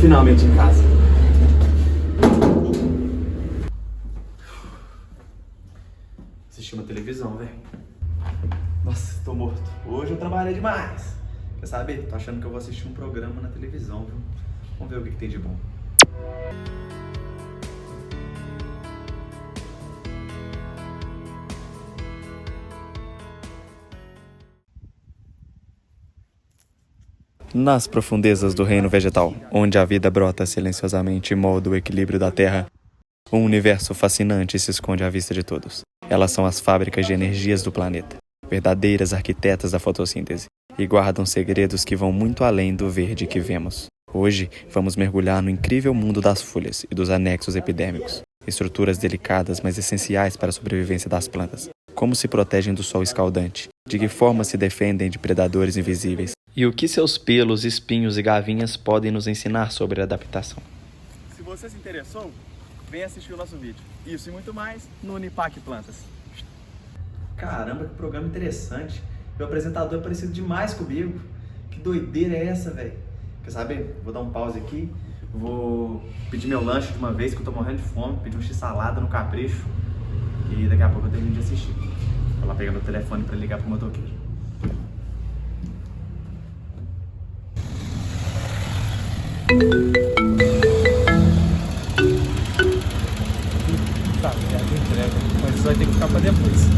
finalmente em casa. Assisti uma televisão, velho. Nossa, tô morto. Hoje eu trabalhei demais. Quer saber? Tô achando que eu vou assistir um programa na televisão, viu? Vamos ver o que tem de bom. Nas profundezas do reino vegetal, onde a vida brota silenciosamente e molda o equilíbrio da Terra, um universo fascinante se esconde à vista de todos. Elas são as fábricas de energias do planeta, verdadeiras arquitetas da fotossíntese, e guardam segredos que vão muito além do verde que vemos. Hoje, vamos mergulhar no incrível mundo das folhas e dos anexos epidérmicos, estruturas delicadas, mas essenciais para a sobrevivência das plantas. Como se protegem do sol escaldante, de que forma se defendem de predadores invisíveis, e o que seus pelos, espinhos e gavinhas podem nos ensinar sobre a adaptação. Se você se interessou, vem assistir o nosso vídeo. Isso e muito mais no Unipac Plantas. Caramba, que programa interessante. Meu apresentador é parecido demais comigo. Que doideira é essa, velho? Quer saber? Vou dar um pause aqui. Vou pedir meu lanche de uma vez, que eu tô morrendo de fome. Pedir um x-salada no Capricho. E daqui a pouco eu termino de assistir. Vou lá pegar meu telefone pra ligar pro motoqueiro. Tá, já entrega, mas isso vai ter que ficar pra depois.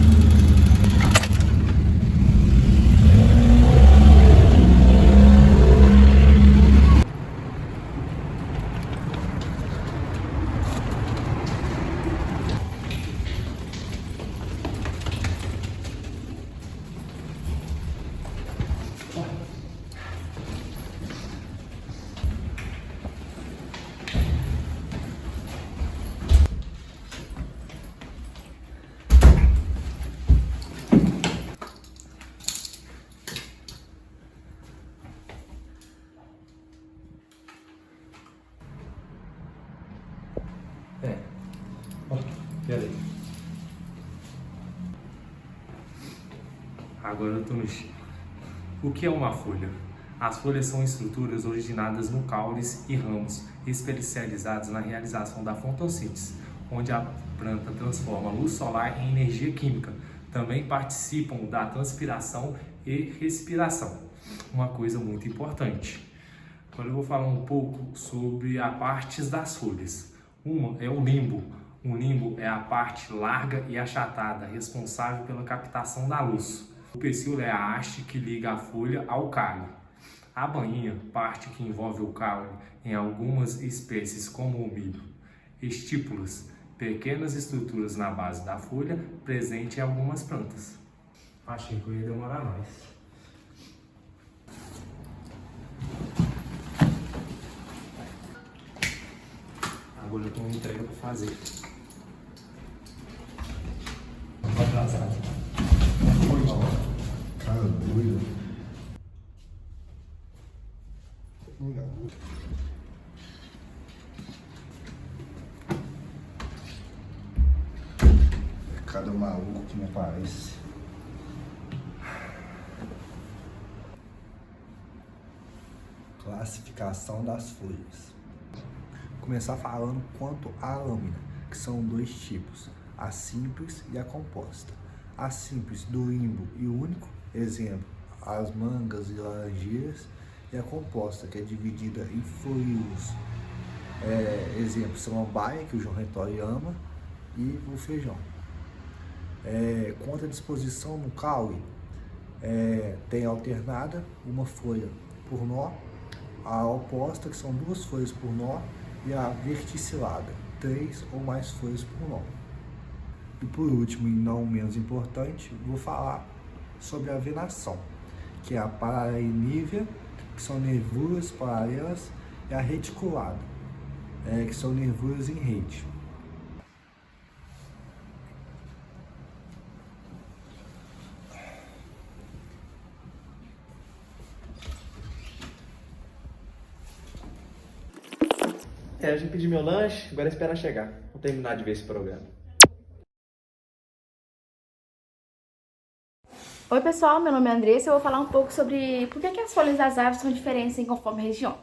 Peraí. Agora eu tô mexendo. O que é uma folha? As folhas são estruturas originadas no caules e ramos, especializadas na realização da fotossíntese, onde a planta transforma a luz solar em energia química. Também participam da transpiração e respiração. Uma coisa muito importante. Agora eu vou falar um pouco sobre as partes das folhas. Uma é o limbo. O limbo é a parte larga e achatada, responsável pela captação da luz. O pecíolo é a haste que liga a folha ao caule. A bainha, parte que envolve o caule em algumas espécies como o milho. Estípulas, pequenas estruturas na base da folha, presente em algumas plantas. Achei que eu ia demorar mais. Agora eu tenho uma entrega para fazer. Atrasado. Foi mal. Cara doido. Cada maluco que me aparece. Classificação das folhas. Começar falando quanto à lâmina, que são dois tipos, a simples e a composta. A simples do limbo e único, exemplo, as mangas e laranjeiras, e a composta, que é dividida em floríolos, exemplo, samambaia, que o João Retório ama, e o feijão. Quanto à disposição no caule, tem alternada, uma folha por nó, a oposta, que são duas folhas por nó, e a verticilada, 3 ou mais folhas por nó. E por último, e não menos importante, vou falar sobre a venação, que é a paralenível, que são nervuras paralelas, e a reticulada, que são nervuras em rede. Eu já pedi meu lanche, agora é esperar chegar. Vou terminar de ver esse programa. Oi pessoal, meu nome é Andressa e eu vou falar um pouco sobre por que as folhas das árvores são diferentes conforme a região.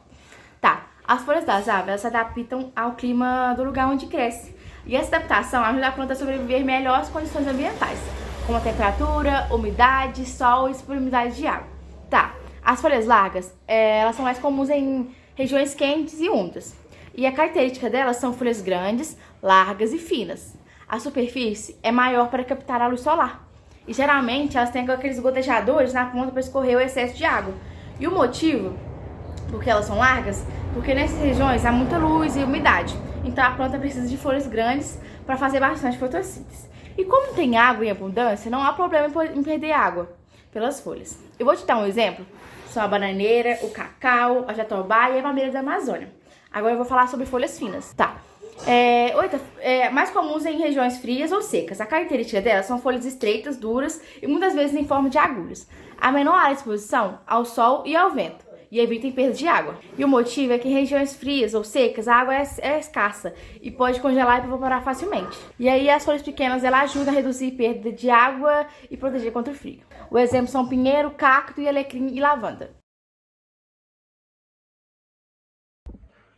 Tá, As folhas das árvores elas se adaptam ao clima do lugar onde cresce. E essa adaptação ajuda a planta a sobreviver melhor às condições ambientais, como a temperatura, umidade, sol e disponibilidade de água. Tá, as folhas largas, elas são mais comuns em regiões quentes e úmidas. E a característica delas são folhas grandes, largas e finas. A superfície é maior para captar a luz solar. E geralmente elas têm aqueles gotejadores na ponta para escorrer o excesso de água. E o motivo por que elas são largas, porque nessas regiões há muita luz e umidade. Então a planta precisa de folhas grandes para fazer bastante fotossíntese. E como tem água em abundância, não há problema em perder água pelas folhas. Eu vou te dar um exemplo. São a bananeira, o cacau, a jatobá e a palmeira da Amazônia. Agora eu vou falar sobre folhas finas. Tá. Mais comuns em regiões frias ou secas. A característica delas são folhas estreitas, duras e muitas vezes em forma de agulhas. A menor área de exposição ao sol e ao vento e evitem perda de água. E o motivo é que em regiões frias ou secas a água é escassa e pode congelar e evaporar facilmente. E aí as folhas pequenas ela ajudam a reduzir perda de água e proteger contra o frio. O exemplo são pinheiro, cacto, alecrim e lavanda.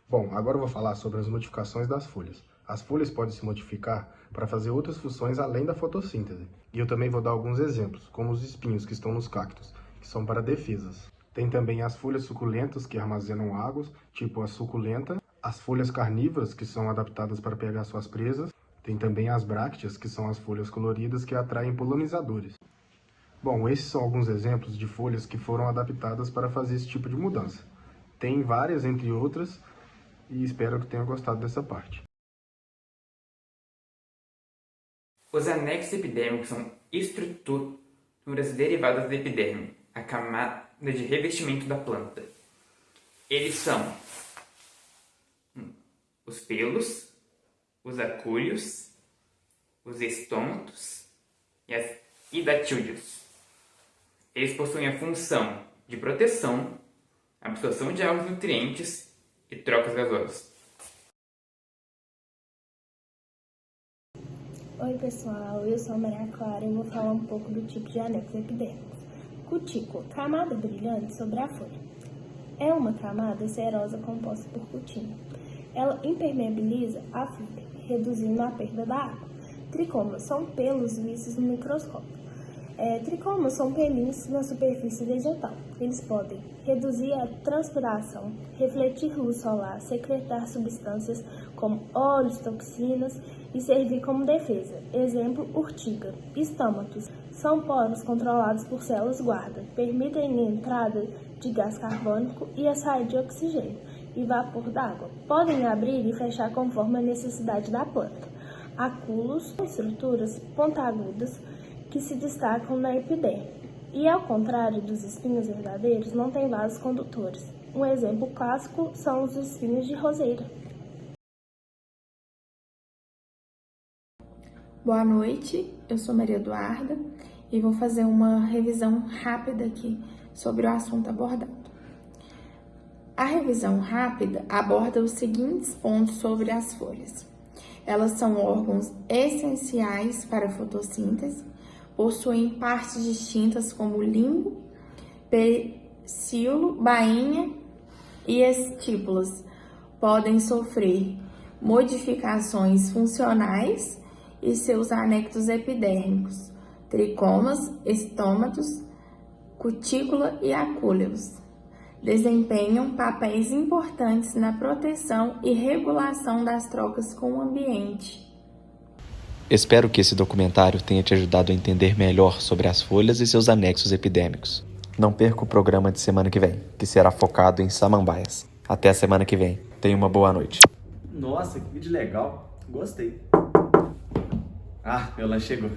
Bom, agora eu vou falar sobre as modificações das folhas. As folhas podem se modificar para fazer outras funções além da fotossíntese. E eu também vou dar alguns exemplos, como os espinhos que estão nos cactos, que são para defesas. Tem também as folhas suculentas que armazenam água, tipo a suculenta. As folhas carnívoras, que são adaptadas para pegar suas presas. Tem também as brácteas, que são as folhas coloridas que atraem polinizadores. Bom, esses são alguns exemplos de folhas que foram adaptadas para fazer esse tipo de mudança. Tem várias, entre outras, e espero que tenham gostado dessa parte. Os anexos epidérmicos são estruturas derivadas da epiderme, a camada de revestimento da planta. Eles são os pelos, os acúlios, os estômatos e as hidatídeos. Eles possuem a função de proteção, absorção de água e nutrientes e trocas gasosas. Oi pessoal, eu sou a Maria Clara e vou falar um pouco do tipo de anexos epidérmicos. Cutícula, camada brilhante sobre a folha. É uma camada serosa composta por cutina. Ela impermeabiliza a folha, reduzindo a perda da água. Tricomas são pelos vistos no microscópio. Tricomas são pelinhos na superfície vegetal. Eles podem reduzir a transpiração, refletir luz solar, secretar substâncias como óleos, toxinas e servir como defesa. Exemplo, urtiga. Estômatos são poros controlados por células guarda, permitem a entrada de gás carbônico e a saída de oxigênio e vapor d'água. Podem abrir e fechar conforme a necessidade da planta. Acúluos são estruturas pontiagudas que se destacam na epiderme. E ao contrário dos espinhos verdadeiros, não tem vasos condutores. Um exemplo clássico são os espinhos de roseira. Boa noite, eu sou Maria Eduarda e vou fazer uma revisão rápida aqui sobre o assunto abordado. A revisão rápida aborda os seguintes pontos sobre as folhas. Elas são órgãos essenciais para a fotossíntese, possuem partes distintas como limbo, pecíolo, bainha e estípulas. Podem sofrer modificações funcionais e seus anexos epidérmicos, tricomas, estômatos, cutícula e acúleos. Desempenham papéis importantes na proteção e regulação das trocas com o ambiente. Espero que esse documentário tenha te ajudado a entender melhor sobre as folhas e seus anexos epidérmicos. Não perca o programa de semana que vem, que será focado em samambaias. Até a semana que vem. Tenha uma boa noite. Nossa, que vídeo legal. Gostei. Ah, meu lanche chegou.